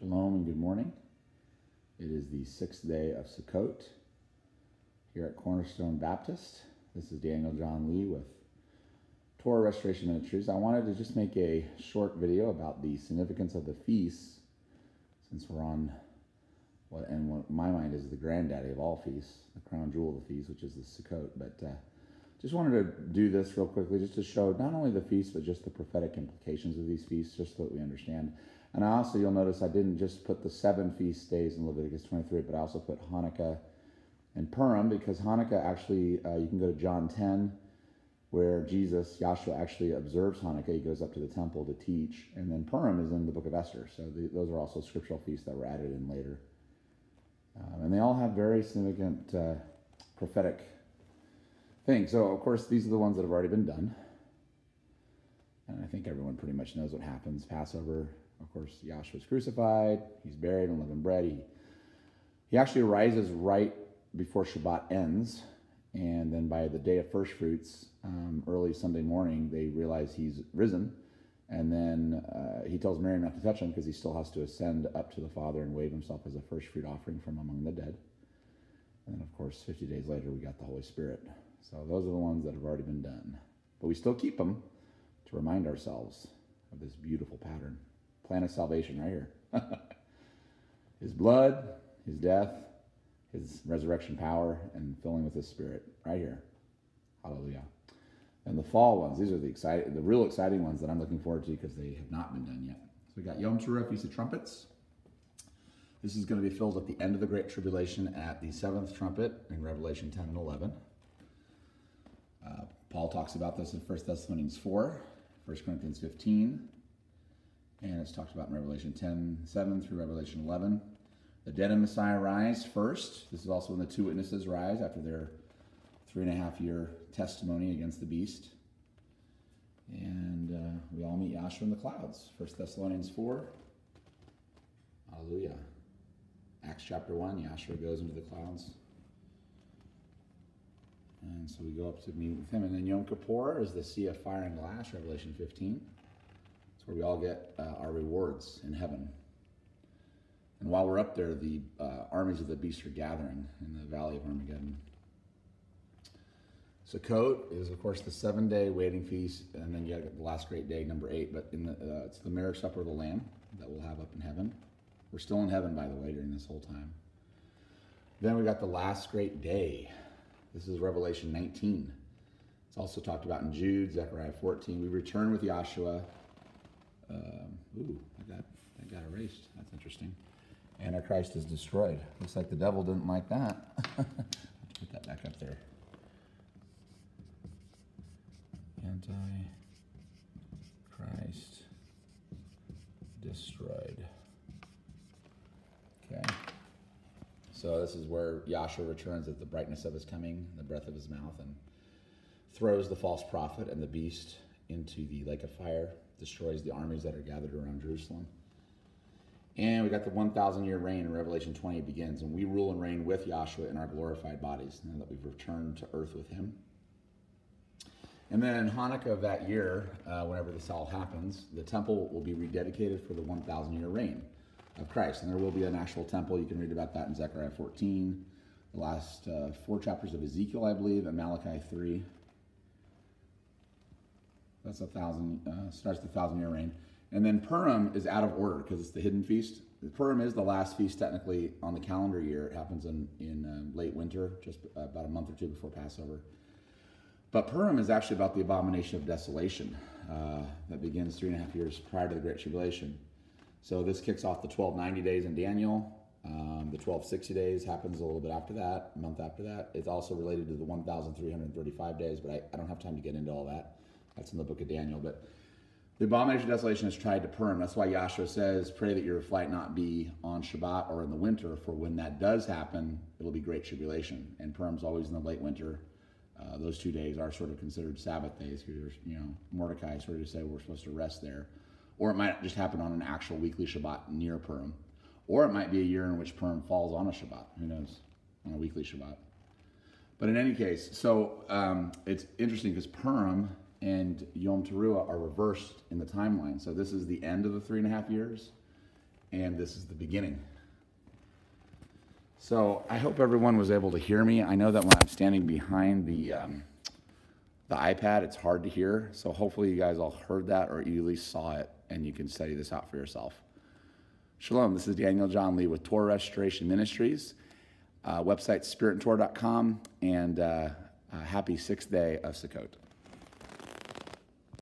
Shalom and good morning. It is the 6th day of Sukkot here at Cornerstone Baptist. This is Daniel John Lee with Torah Restoration Ministries. I wanted to just make a short video about the significance of the feasts, since we're on what in my mind is the granddaddy of all feasts, the crown jewel of the feast, which is the Sukkot. But just wanted to do this real quickly just to show not only the feasts, but just the prophetic implications of these feasts, just so that we understand. And also, you'll notice I didn't just put the 7 feast days in Leviticus 23, but I also put Hanukkah and Purim, because Hanukkah actually, you can go to John 10, where Yahshua actually observes Hanukkah. He goes up to the temple to teach. And then Purim is in the book of Esther. So those are also scriptural feasts that were added in later. And they all have very significant prophetic things. So, of course, these are the ones that have already been done. And I think everyone pretty much knows what happens. Passover, of course, Yahshua's crucified. He's buried in unleavened bread. He actually rises right before Shabbat ends. And then by the day of first fruits, early Sunday morning, they realize he's risen. And then he tells Mary not to touch him because he still has to ascend up to the Father and wave himself as a first fruit offering from among the dead. And then, of course, 50 days later, we got the Holy Spirit. So those are the ones that have already been done. But we still keep them to remind ourselves of this beautiful pattern. Plan of salvation right here. His blood, his death, his resurrection power, and filling with his Spirit right here. Hallelujah. And the fall ones, these are the real exciting ones that I'm looking forward to because they have not been done yet. So we got Yom Teruah, Feast of Trumpets. This is going to be filled at the end of the Great Tribulation at the 7th trumpet in Revelation 10 and 11. Paul talks about this in 1 Thessalonians 4, 1 Corinthians 15, and it's talked about in Revelation 10, 7 through Revelation 11. The dead in Messiah rise first. This is also when the 2 witnesses rise after their 3.5-year testimony against the beast. And we all meet Yahshua in the clouds. 1 Thessalonians 4. Hallelujah. Acts chapter 1, Yahshua goes into the clouds. And so we go up to meet with him. And then Yom Kippur is the sea of fire and glass, Revelation 15. It's where we all get our rewards in heaven. And while we're up there, the armies of the beast are gathering in the valley of Armageddon. Sukkot is, of course, the 7-day waiting feast, and then you got the last great day, number 8. But it's the marriage supper of the Lamb that we'll have up in heaven. We're still in heaven, by the way, during this whole time. Then we got the last great day. This is Revelation 19. It's also talked about in Jude, Zechariah 14. We return with Yahshua. That got erased. That's interesting. Antichrist is destroyed. Looks like the devil didn't like that. Put that back up there. Antichrist destroyed. Okay. So this is where Yahshua returns at the brightness of his coming, the breath of his mouth, and throws the false prophet and the beast into the lake of fire, destroys the armies that are gathered around Jerusalem. And we got the 1,000-year reign in Revelation 20 begins, and we rule and reign with Yahshua in our glorified bodies, now that we've returned to earth with him. And then Hanukkah of that year, whenever this all happens, the temple will be rededicated for the 1,000-year reign of Christ. And there will be an actual temple. You can read about that in Zechariah 14, the last 4 chapters of Ezekiel, I believe, and Malachi 3. That's starts the 1,000-year reign. And then Purim is out of order because it's the hidden feast. Purim is the last feast technically on the calendar year. It happens in late winter, just about a month or 2 before Passover. But Purim is actually about the abomination of desolation that begins 3.5 years prior to the Great Tribulation. So this kicks off the 1290 days in Daniel. The 1260 days happens a little bit after that, a month after that. It's also related to the 1,335 days, but I don't have time to get into all that. That's in the book of Daniel. But the abomination of desolation is tied to Purim. That's why Yahshua says, pray that your flight not be on Shabbat or in the winter, for when that does happen, it'll be great tribulation. And Purim's always in the late winter. Those 2 days are sort of considered Sabbath days. Mordecai sort of say we're supposed to rest there. Or it might just happen on an actual weekly Shabbat near Purim. Or it might be a year in which Purim falls on a Shabbat. Who knows? On a weekly Shabbat. But in any case, so it's interesting because Purim and Yom Teruah are reversed in the timeline. So this is the end of the 3.5 years. and this is the beginning. So I hope everyone was able to hear me. I know that when I'm standing behind the iPad, it's hard to hear. So hopefully you guys all heard that, or you at least saw it, and you can study this out for yourself. Shalom, this is Daniel John Lee with Torah Restoration Ministries, website spiritandtorah.com, and happy 6th day of Sukkot.